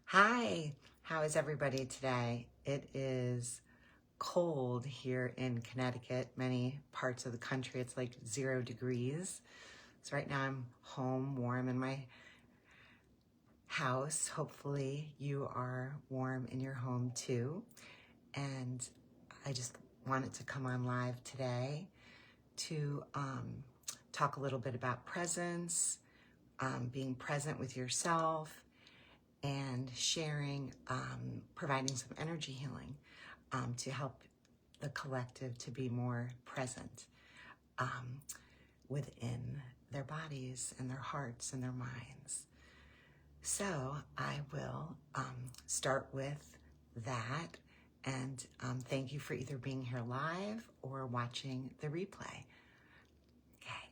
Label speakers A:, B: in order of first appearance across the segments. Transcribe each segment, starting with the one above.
A: Hi, how is everybody today? It is cold here in Connecticut. Many parts of the country, it's like 0 degrees. So right now I'm home, warm in my house. Hopefully you are warm in your home too. And I just wanted to come on live today to talk a little bit about presence, being present with yourself, and sharing, providing some energy healing to help the collective to be more present um, within their bodies and their hearts and their minds. So I will start with that, and thank you for either being here live or watching the replay. Okay,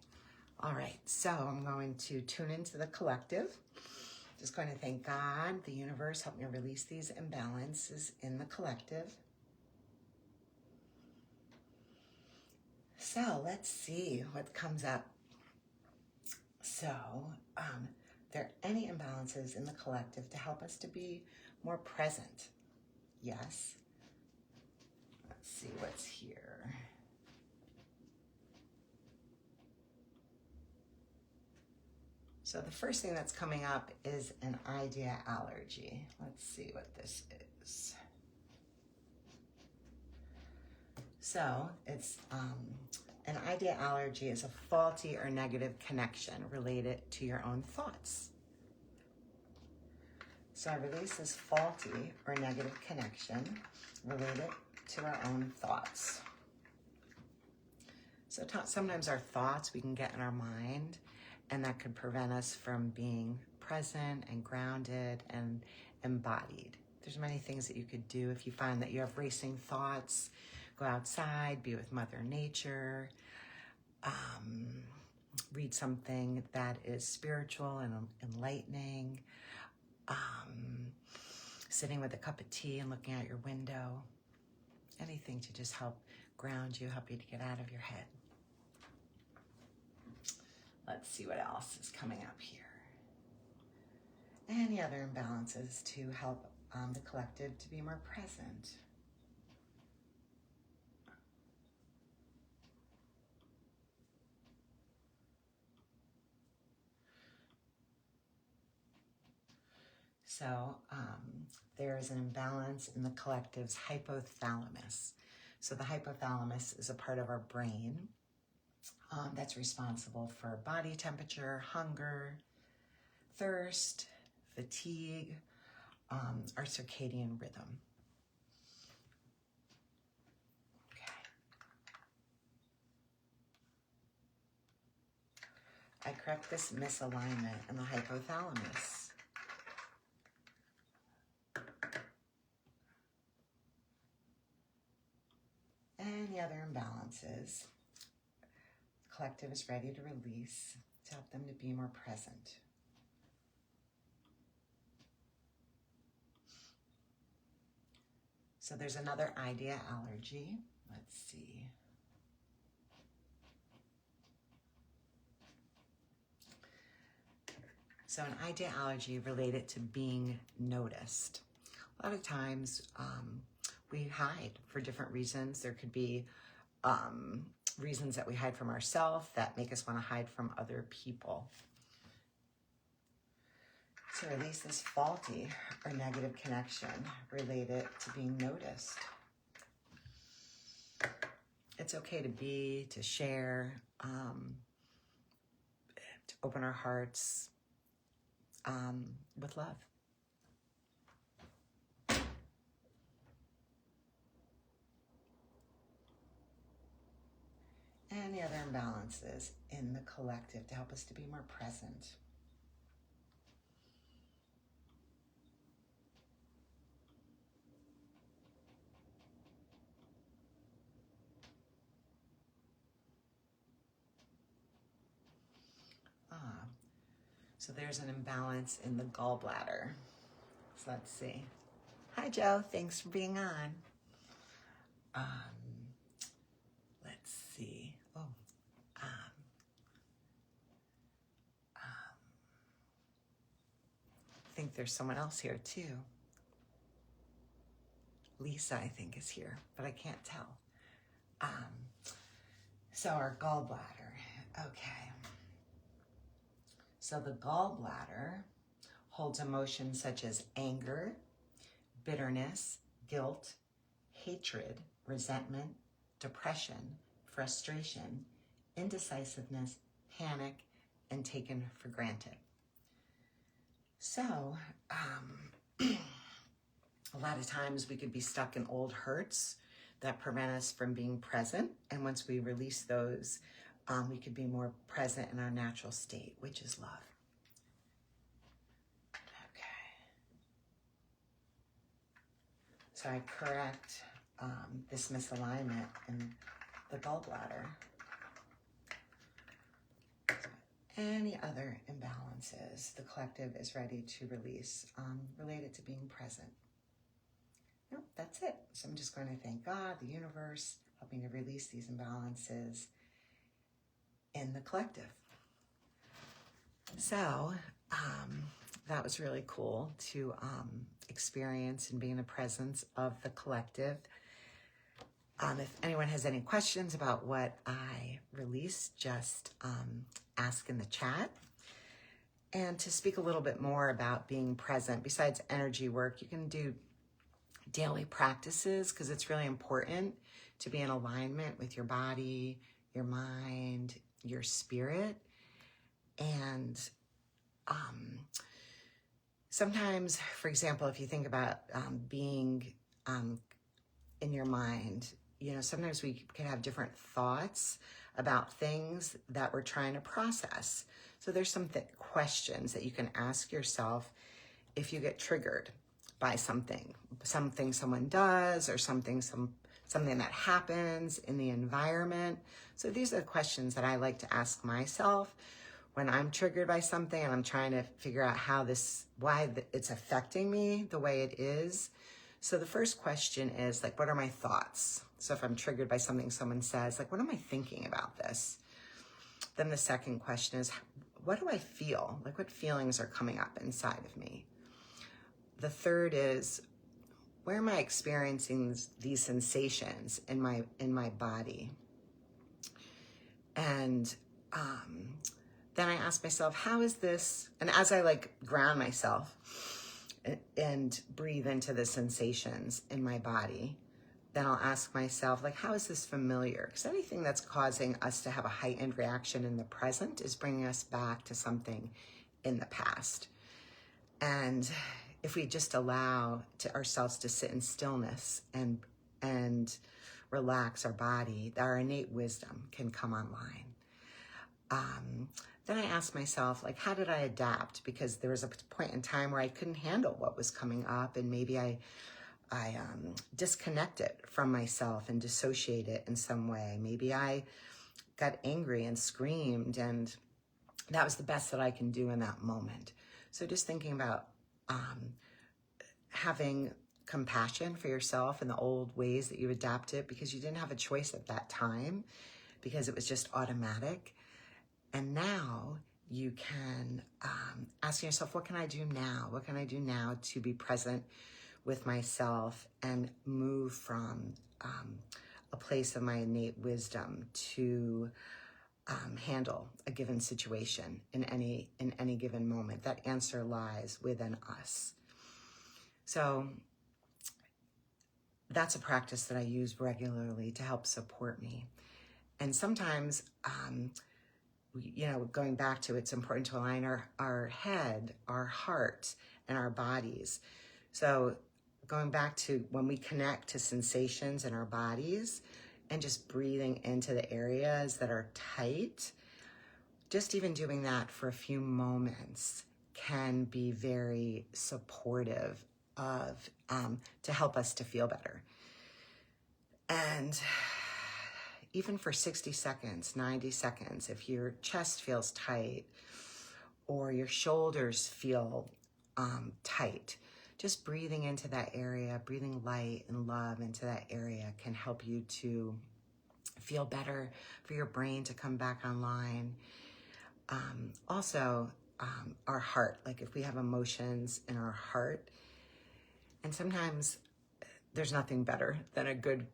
A: all right, so I'm going to tune into the collective. Just going to thank God, the universe, help me release these imbalances in the collective. So let's see what comes up. So, there any imbalances in the collective to help us to be more present? Yes. Let's see what's here. So the first thing that's coming up is an idea allergy. Let's see what this is. So it's an idea allergy is a faulty or negative connection related to your own thoughts. So I release this faulty or negative connection related to our own thoughts. So sometimes our thoughts we can get in our mind, and that could prevent us from being present and grounded and embodied. There's many things that you could do if you find that you have racing thoughts. Go outside, be with Mother Nature, read something that is spiritual and enlightening, sitting with a cup of tea and looking out your window, anything to just help ground you, help you to get out of your head. Let's see what else is coming up here. Any other imbalances to help the collective to be more present? So there is an imbalance in the collective's hypothalamus. So the hypothalamus is a part of our brain that's responsible for body temperature, hunger, thirst, fatigue, our circadian rhythm. Okay. I correct this misalignment in the hypothalamus. Any other imbalances, the collective is ready to release to help them to be more present. So there's another idea allergy. Let's see. So an idea allergy related to being noticed. A lot of times we hide for different reasons. There could be reasons that we hide from ourselves that make us want to hide from other people. So release this faulty or negative connection related to being noticed. It's okay to be, to share, to open our hearts with love. Any other imbalances in the collective to help us to be more present? So there's an imbalance in the gallbladder. So let's see. Hi, Joe. Thanks for being on. Let's see. think there's someone else here too. Lisa, I think, is here, but I can't tell. So our gallbladder, okay. So the gallbladder holds emotions such as anger, bitterness, guilt, hatred, resentment, depression, frustration, indecisiveness, panic, and taken for granted. So, a lot of times we could be stuck in old hurts that prevent us from being present. And once we release those, we could be more present in our natural state, which is love. Okay. So I correct this misalignment in the gallbladder. Any other imbalances the collective is ready to release related to being present. Nope, that's it. So I'm just going to thank God, the universe, helping to release these imbalances in the collective. So that was really cool to experience and be in the presence of the collective. If anyone has any questions about what I released, just ask in the chat. And to speak a little bit more about being present, besides energy work, you can do daily practices because it's really important to be in alignment with your body, your mind, your spirit. And sometimes, for example, if you think about being in your mind, you know, sometimes we can have different thoughts about things that we're trying to process. So there's some questions that you can ask yourself if you get triggered by something someone does, or something that happens in the environment. So these are the questions that I like to ask myself when I'm triggered by something and I'm trying to figure out why it's affecting me the way it is. So the first question is like, what are my thoughts? So if I'm triggered by something someone says, like, what am I thinking about this? Then the second question is, what do I feel? Like, what feelings are coming up inside of me? The third is, where am I experiencing these sensations in my body? And then I ask myself, how is this? And as I like ground myself and breathe into the sensations in my body, then I'll ask myself, like, how is this familiar? Because anything that's causing us to have a heightened reaction in the present is bringing us back to something in the past. And if we just allow ourselves to sit in stillness and relax our body, our innate wisdom can come online. Then I asked myself, like, how did I adapt? Because there was a point in time where I couldn't handle what was coming up, and maybe I disconnected from myself and dissociated in some way. Maybe I got angry and screamed, and that was the best that I can do in that moment. So just thinking about having compassion for yourself and the old ways that you adapted because you didn't have a choice at that time because it was just automatic. And now you can ask yourself, what can I do now? What can I do now to be present with myself and move from a place of my innate wisdom to handle a given situation in any given moment? That answer lies within us. So that's a practice that I use regularly to help support me. And sometimes, going back to, it's important to align our head, our heart, and our bodies. So going back to when we connect to sensations in our bodies and just breathing into the areas that are tight, just even doing that for a few moments can be very supportive of to help us to feel better. And even for 60 seconds, 90 seconds, if your chest feels tight or your shoulders feel tight, just breathing into that area, breathing light and love into that area can help you to feel better, for your brain to come back online. Also, our heart, like if we have emotions in our heart. And sometimes there's nothing better than a good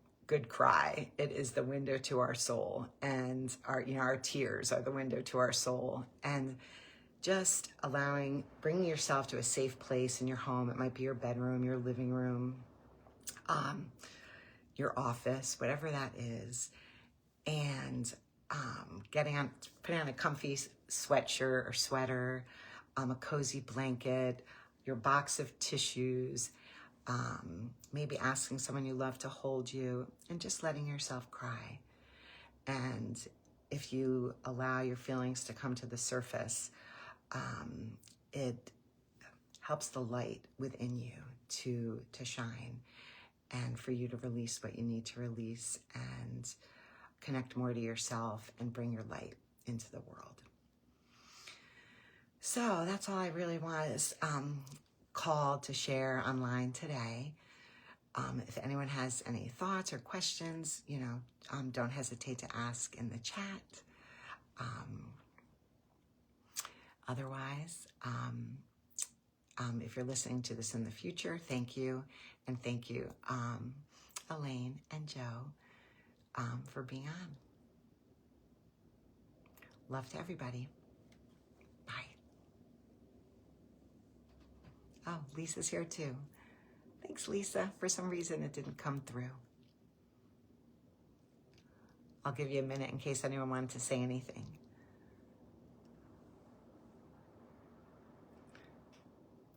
A: cry. It is the window to our soul, and our tears are the window to our soul. And just bringing yourself to a safe place in your home. It might be your bedroom, your living room, your office, whatever that is. And putting on a comfy sweatshirt or sweater, a cozy blanket, your box of tissues, maybe asking someone you love to hold you, and just letting yourself cry. And if you allow your feelings to come to the surface, it helps the light within you to shine, and for you to release what you need to release, and connect more to yourself and bring your light into the world. So that's all I really was called to share online today. If anyone has any thoughts or questions, don't hesitate to ask in the chat. Otherwise, if you're listening to this in the future, thank you. And thank you, Elaine and Joe, for being on. Love to everybody. Bye. Oh, Lisa's here too. Thanks, Lisa. For some reason, it didn't come through. I'll give you a minute in case anyone wanted to say anything.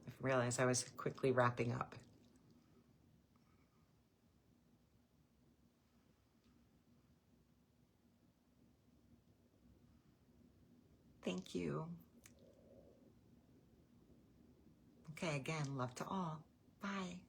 A: I realized I was quickly wrapping up. Thank you. Okay, again, love to all. Bye.